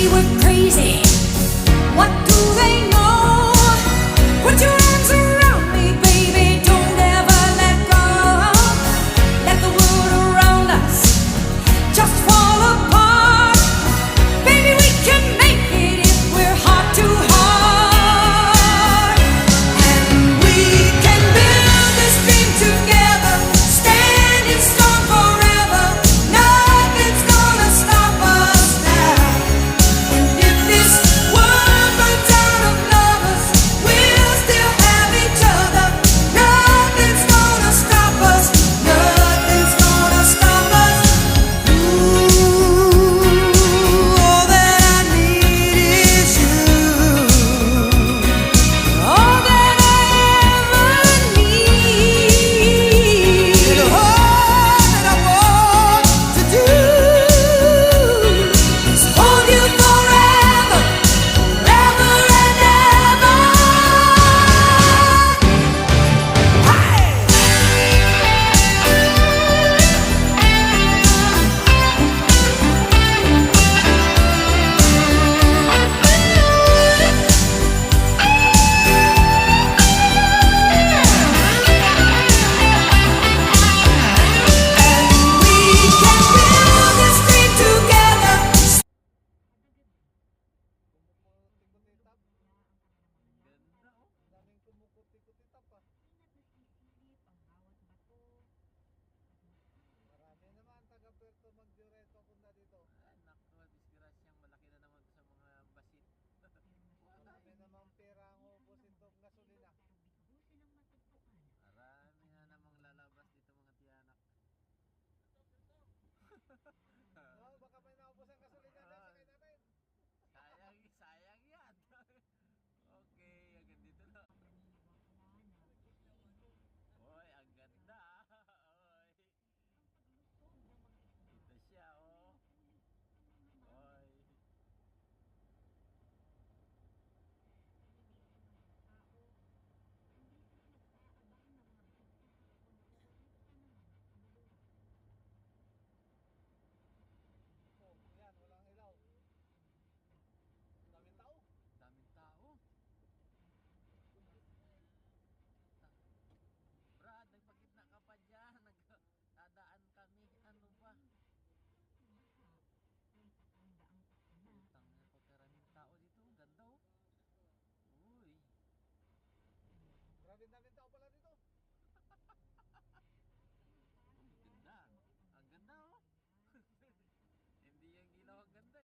we were crazy. What do they know? Put your arms around me, baby. Don't ever let go. Let the world around us just fall apart. Baby, we can make it if we're heart to heart. And we can build this dream together, standing strong forever. Nothing's gonna stop us now. And if this world runs out of lovers, we'll still have each other. Nothing's gonna stop us. Nothing's gonna stop us. Ooh, all that I need is you. All that I ever need. And all that I want to do is hold you forever, forever and ever. We can build this dream together. Ganda oh. Daming kumukot-ikot-itap ah. Marami naman taga Puerto Magdireto punta dito. Ay, naku, disgrasyang malaki na naman to sa mga basit. Marami namang pera ang ubos itong gasolina. Marami na namang lalabas dito mga tiyanak.